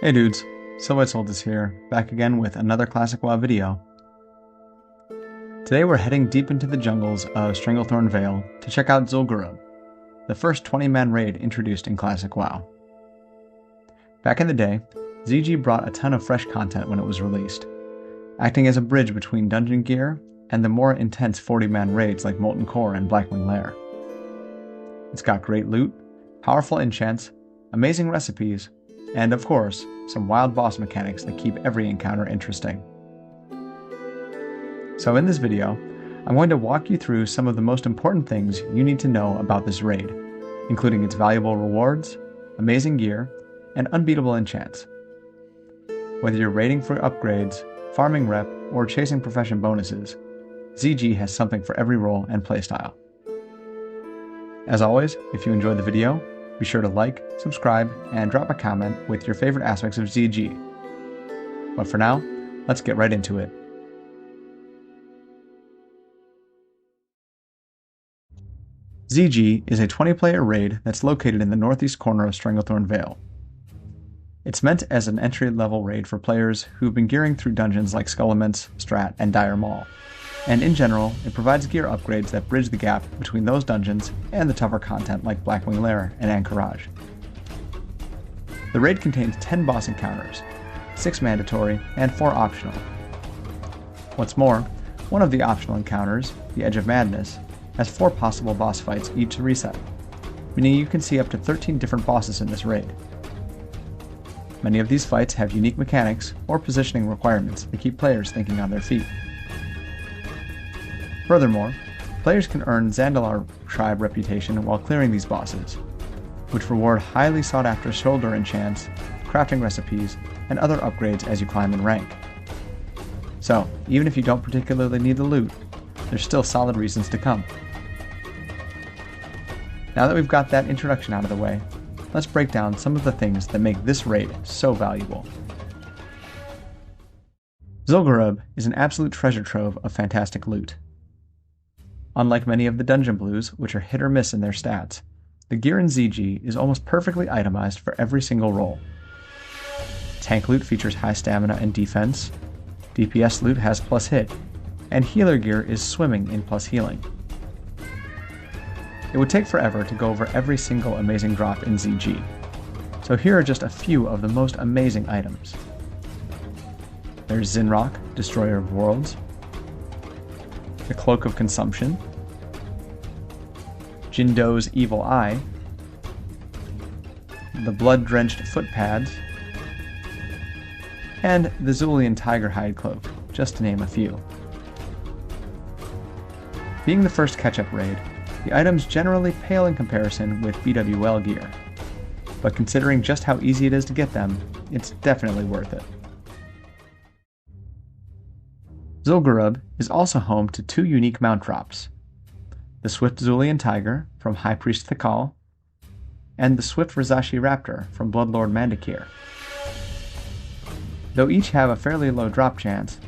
Hey dudes, SilviteSoltis here, back again with another Classic WoW video. Today we're heading deep into the jungles of Stranglethorn Vale to check out Zul'Gurub, the first 20-man raid introduced in Classic WoW. Back in the day, ZG brought a ton of fresh content when it was released, acting as a bridge between dungeon gear and the more intense 40-man raids like Molten Core and Blackwing Lair. It's got great loot, powerful enchants, amazing recipes, and of course, some wild boss mechanics that keep every encounter interesting. So in this video, I'm going to walk you through some of the most important things you need to know about this raid, including its valuable rewards, amazing gear, and unbeatable enchants. Whether you're raiding for upgrades, farming rep, or chasing profession bonuses, ZG has something for every role and playstyle. As always, if you enjoyed the video, be sure to like, subscribe, and drop a comment with your favorite aspects of ZG. But for now, let's get right into it. ZG is a 20-player raid that's located in the northeast corner of Stranglethorn Vale. It's meant as an entry-level raid for players who've been gearing through dungeons like Skullaments, Strat, and Dire Maul, and in general, it provides gear upgrades that bridge the gap between those dungeons and the tougher content like Blackwing Lair and Anchorage. The raid contains 10 boss encounters, 6 mandatory and 4 optional. What's more, one of the optional encounters, the Edge of Madness, has 4 possible boss fights each to reset, meaning you can see up to 13 different bosses in this raid. Many of these fights have unique mechanics or positioning requirements that keep players thinking on their feet. Furthermore, players can earn Zandalar tribe reputation while clearing these bosses, which reward highly sought-after shoulder enchants, crafting recipes, and other upgrades as you climb in rank. So, even if you don't particularly need the loot, there's still solid reasons to come. Now that we've got that introduction out of the way, let's break down some of the things that make this raid so valuable. Zul'Gurub is an absolute treasure trove of fantastic loot. Unlike many of the Dungeon Blues, which are hit or miss in their stats, the gear in ZG is almost perfectly itemized for every single role. Tank loot features high stamina and defense, DPS loot has plus hit, and healer gear is swimming in plus healing. It would take forever to go over every single amazing drop in ZG, so here are just a few of the most amazing items. There's Zinrock, Destroyer of Worlds, the Cloak of Consumption, Jindo's Evil Eye, the Blood-Drenched Foot Pads, and the Zulian Tiger Hide Cloak, just to name a few. Being the first catch-up raid, the items generally pale in comparison with BWL gear, but considering just how easy it is to get them, it's definitely worth it. Zul'Gurub is also home to 2 unique mount drops, the Swift Zulian Tiger from High Priest Thakal, and the Swift Rizashi Raptor from Bloodlord Mandakir. Though each have a fairly low drop chance,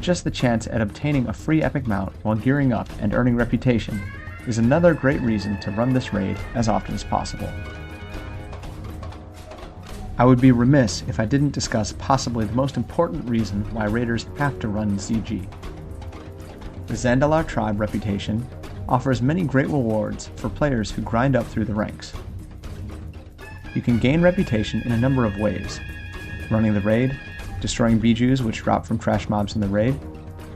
just the chance at obtaining a free epic mount while gearing up and earning reputation is another great reason to run this raid as often as possible. I would be remiss if I didn't discuss possibly the most important reason why raiders have to run ZG. The Zandalar tribe reputation offers many great rewards for players who grind up through the ranks. You can gain reputation in a number of ways: running the raid, destroying bijus which drop from trash mobs in the raid,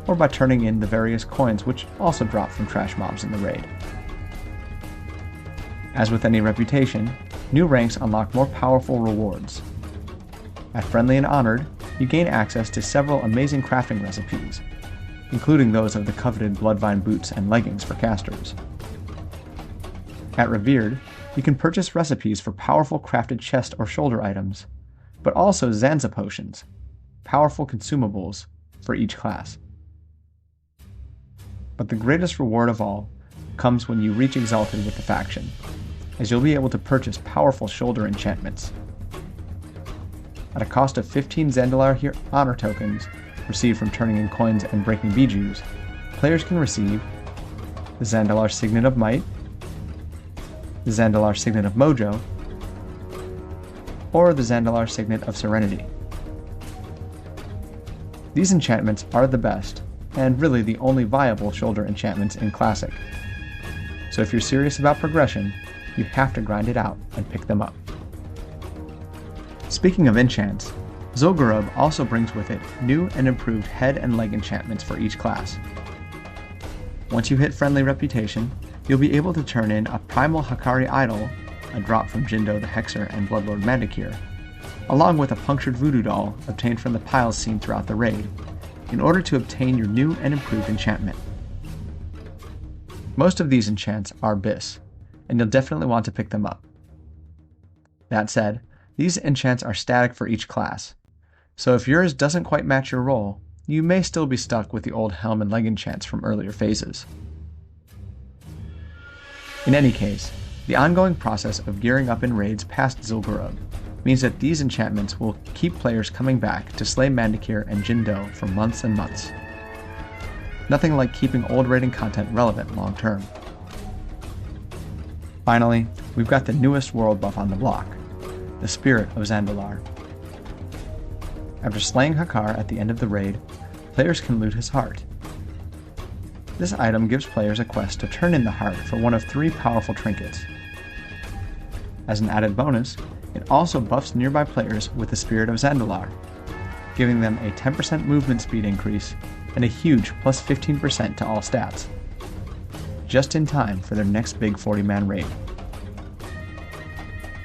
or by turning in the various coins which also drop from trash mobs in the raid. As with any reputation, new ranks unlock more powerful rewards. At Friendly and Honored, you gain access to several amazing crafting recipes, including those of the coveted Bloodvine boots and leggings for casters. At Revered, you can purchase recipes for powerful crafted chest or shoulder items, but also Zanza potions, powerful consumables for each class. But the greatest reward of all comes when you reach Exalted with the faction, as you'll be able to purchase powerful shoulder enchantments. At a cost of 15 Zandalar honor tokens received from turning in coins and breaking bijus, players can receive the Zandalar Signet of Might, the Zandalar Signet of Mojo, or the Zandalar Signet of Serenity. These enchantments are the best, and really the only viable shoulder enchantments in Classic. So if you're serious about progression, you have to grind it out and pick them up. Speaking of enchants, Zul'Gurub also brings with it new and improved head and leg enchantments for each class. Once you hit friendly reputation, you'll be able to turn in a Primal Hakari Idol, a drop from Jindo the Hexer and Bloodlord Mandakir, along with a Punctured Voodoo Doll obtained from the piles seen throughout the raid, in order to obtain your new and improved enchantment. Most of these enchants are BIS, and you'll definitely want to pick them up. That said, these enchants are static for each class, so if yours doesn't quite match your role, you may still be stuck with the old helm and leg enchants from earlier phases. In any case, the ongoing process of gearing up in raids past Zul'Gurub means that these enchantments will keep players coming back to slay Mandakir and Jindo for months and months. Nothing like keeping old raiding content relevant long term. Finally, we've got the newest world buff on the block, the Spirit of Zandalar. After slaying Hakar at the end of the raid, players can loot his heart. This item gives players a quest to turn in the heart for one of 3 powerful trinkets. As an added bonus, it also buffs nearby players with the Spirit of Zandalar, giving them a 10% movement speed increase and a huge plus 15% to all stats, just in time for their next big 40-man raid.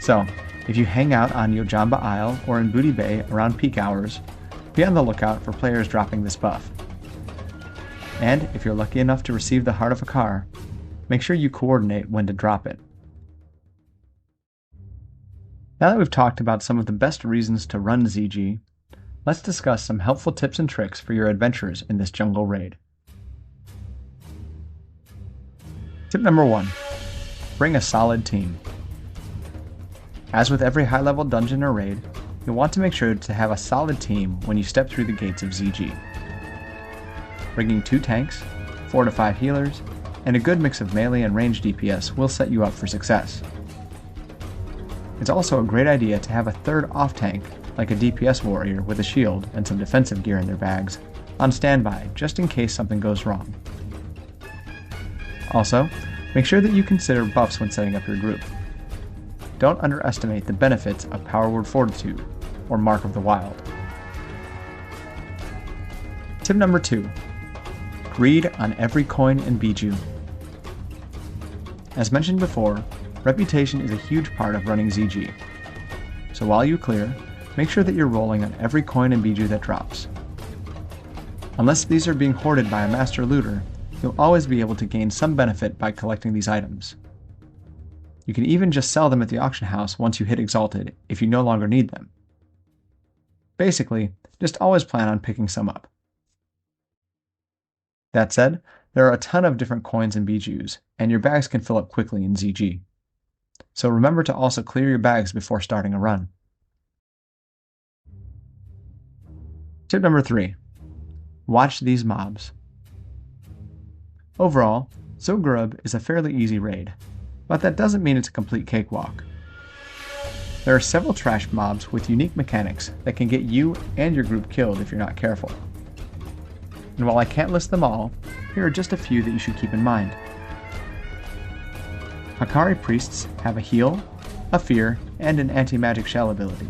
So, if you hang out on Yojamba Isle or in Booty Bay around peak hours, be on the lookout for players dropping this buff. And if you're lucky enough to receive the Heart of Hakar, make sure you coordinate when to drop it. Now that we've talked about some of the best reasons to run ZG, let's discuss some helpful tips and tricks for your adventures in this jungle raid. Tip number 1. Bring a solid team. As with every high-level dungeon or raid, you'll want to make sure to have a solid team when you step through the gates of ZG. Bringing 2 tanks, 4 to 5 healers, and a good mix of melee and ranged DPS will set you up for success. It's also a great idea to have a third off-tank, like a DPS warrior with a shield and some defensive gear in their bags, on standby just in case something goes wrong. Also, make sure that you consider buffs when setting up your group. Don't underestimate the benefits of Power Word Fortitude, or Mark of the Wild. Tip number 2. Greed on every coin and bijou. As mentioned before, reputation is a huge part of running ZG. So while you clear, make sure that you're rolling on every coin and bijou that drops. Unless these are being hoarded by a master looter, you'll always be able to gain some benefit by collecting these items. You can even just sell them at the auction house once you hit Exalted if you no longer need them. Basically, just always plan on picking some up. That said, there are a ton of different coins and bijous, and your bags can fill up quickly in ZG. So remember to also clear your bags before starting a run. Tip number 3. Watch these mobs. Overall, Zul'Gurub is a fairly easy raid, but that doesn't mean it's a complete cakewalk. There are several trash mobs with unique mechanics that can get you and your group killed if you're not careful. And while I can't list them all, here are just a few that you should keep in mind. Hakari priests have a heal, a fear, and an anti-magic shell ability.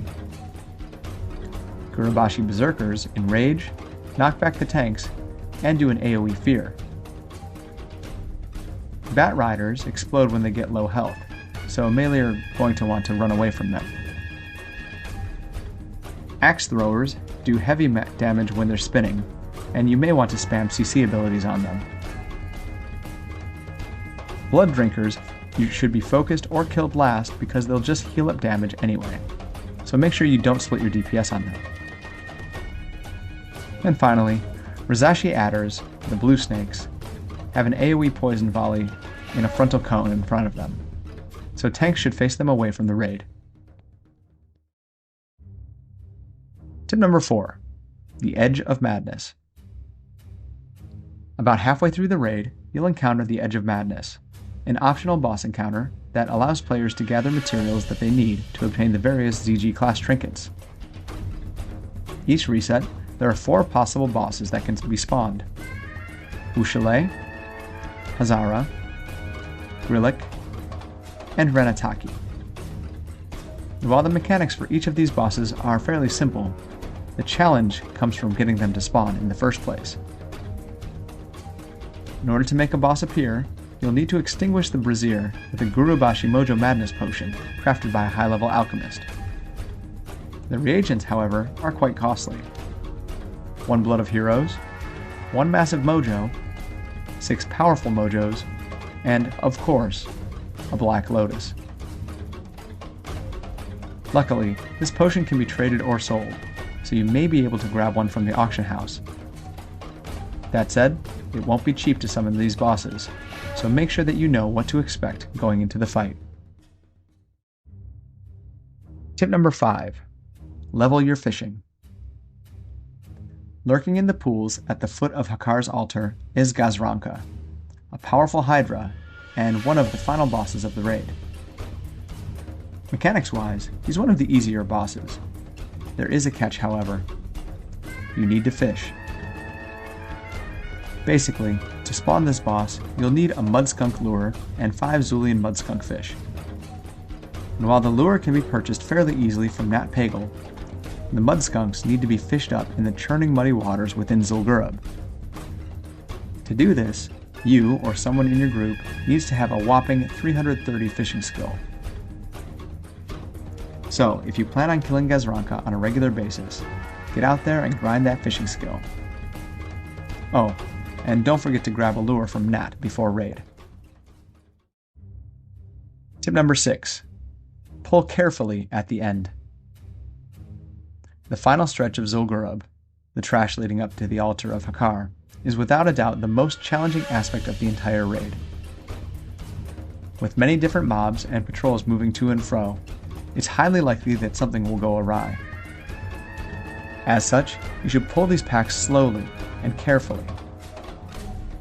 Gurubashi berserkers enrage, knock back the tanks, and do an AoE fear. Bat riders explode when they get low health, so melee are going to want to run away from them. Axe throwers do heavy damage when they're spinning, and you may want to spam CC abilities on them. Blood drinkers you should be focused or killed last because they'll just heal up damage anyway, so make sure you don't split your DPS on them. And finally, Rizashi adders, the blue snakes, have an AoE poison volley in a frontal cone in front of them, so tanks should face them away from the raid. Tip number 4. The Edge of Madness. About halfway through the raid, you'll encounter the Edge of Madness, an optional boss encounter that allows players to gather materials that they need to obtain the various ZG class trinkets. Each reset, there are 4 possible bosses that can be spawned: Ushale, Hazara, Grillik, and Renataki. While the mechanics for each of these bosses are fairly simple, the challenge comes from getting them to spawn in the first place. In order to make a boss appear, you'll need to extinguish the brazier with a Gurubashi Mojo Madness potion crafted by a high-level alchemist. The reagents, however, are quite costly. 1 Blood of Heroes, 1 Massive Mojo, 6 Powerful Mojos, and, of course, a Black Lotus. Luckily, this potion can be traded or sold, so you may be able to grab one from the auction house. That said, it won't be cheap to summon these bosses, so make sure that you know what to expect going into the fight. Tip number 5. Level your fishing. Lurking in the pools at the foot of Hakar's altar is Gazranka, a powerful Hydra and one of the final bosses of the raid. Mechanics-wise, he's one of the easier bosses. There is a catch, however. You need to fish. Basically, to spawn this boss, you'll need a Mudskunk lure and 5 Zulian Mudskunk fish. And while the lure can be purchased fairly easily from Nat Pagle, the Mudskunks need to be fished up in the churning muddy waters within Zul'Gurub. To do this, you or someone in your group needs to have a whopping 330 fishing skill. So, if you plan on killing Gazranka on a regular basis, get out there and grind that fishing skill. Oh, and don't forget to grab a lure from Nat before raid. Tip number 6. Pull carefully at the end. The final stretch of Zul'Gurub, the trash leading up to the altar of Hakar, is without a doubt the most challenging aspect of the entire raid. With many different mobs and patrols moving to and fro, it's highly likely that something will go awry. As such, you should pull these packs slowly and carefully.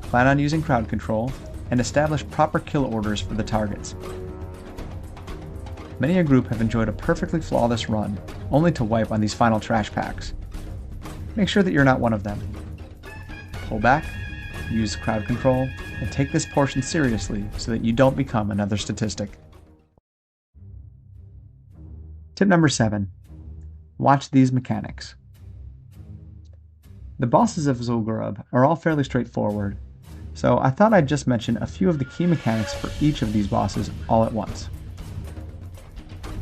Plan on using crowd control and establish proper kill orders for the targets. Many a group have enjoyed a perfectly flawless run, only to wipe on these final trash packs. Make sure that you're not one of them. Pull back, use crowd control, and take this portion seriously so that you don't become another statistic. Tip number 7. Watch these mechanics. The bosses of Zul'Gurub are all fairly straightforward, so I thought I'd just mention a few of the key mechanics for each of these bosses all at once.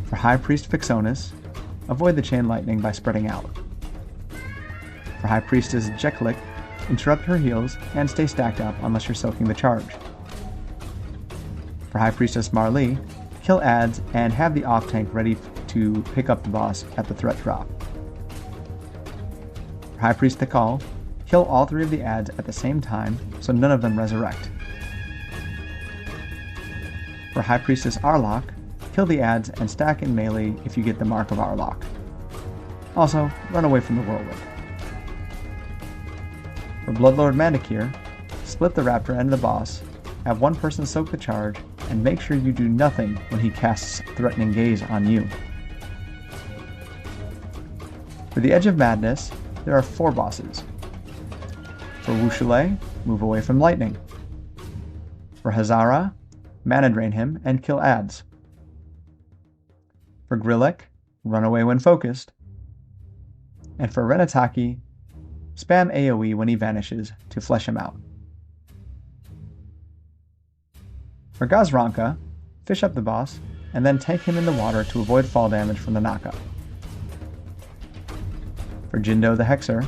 For High Priest Vixonis, avoid the chain lightning by spreading out. For High Priestess Jeklik, interrupt her heals and stay stacked up unless you're soaking the charge. For High Priestess Marlee, kill adds and have the off-tank ready to pick up the boss at the threat drop. For High Priest Thakal, kill all 3 of the adds at the same time so none of them resurrect. For High Priestess Arlok, kill the adds and stack in melee if you get the Mark of Arlok. Also, run away from the whirlwind. For Bloodlord Mandakir, split the Raptor and the boss, have one person soak the charge, and make sure you do nothing when he casts Threatening Gaze on you. For the Edge of Madness, there are 4 bosses. For Wushale, move away from lightning. For Hazara, mana drain him and kill adds. For Grillik, run away when focused. And for Renataki, spam AoE when he vanishes to flesh him out. For Gazranka, fish up the boss, and then tank him in the water to avoid fall damage from the knockup. For Jindo the Hexer,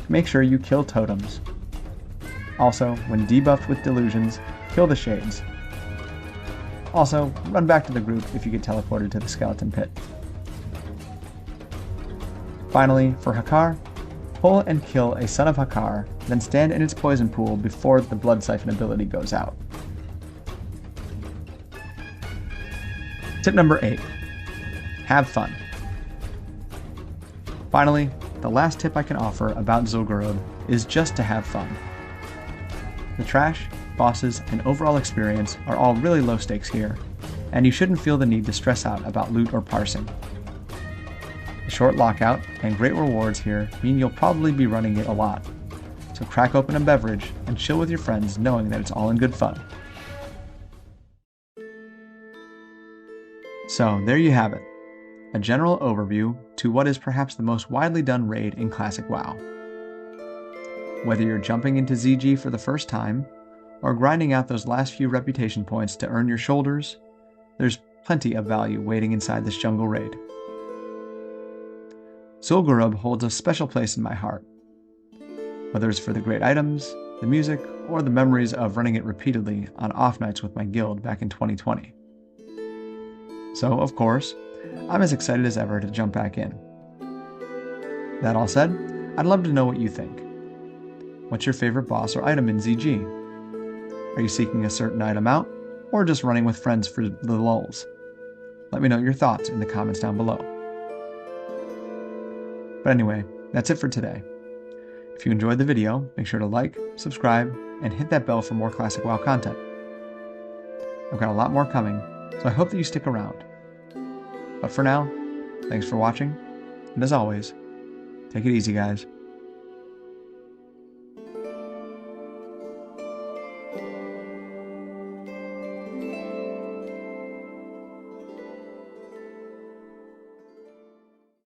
make sure you kill totems. Also, when debuffed with delusions, kill the shades. Also, run back to the group if you get teleported to the skeleton pit. Finally, for Hakar, pull and kill a Son of Hakar, then stand in its poison pool before the Blood Siphon ability goes out. Tip number 8. Have fun. Finally, the last tip I can offer about Zul'Gurub is just to have fun. The trash bosses, and overall experience are all really low stakes here, and you shouldn't feel the need to stress out about loot or parsing. The short lockout and great rewards here mean you'll probably be running it a lot, so crack open a beverage and chill with your friends knowing that it's all in good fun. So there you have it, a general overview to what is perhaps the most widely done raid in Classic WoW. Whether you're jumping into ZG for the first time, or grinding out those last few reputation points to earn your shoulders, there's plenty of value waiting inside this jungle raid. Zul'Gurub holds a special place in my heart, whether it's for the great items, the music, or the memories of running it repeatedly on off nights with my guild back in 2020. So, of course, I'm as excited as ever to jump back in. That all said, I'd love to know what you think. What's your favorite boss or item in ZG? Are you seeking a certain item out, or just running with friends for the lulz? Let me know your thoughts in the comments down below. But anyway, that's it for today. If you enjoyed the video, make sure to like, subscribe, and hit that bell for more Classic WoW content. I've got a lot more coming, so I hope that you stick around. But for now, thanks for watching, and as always, take it easy, guys.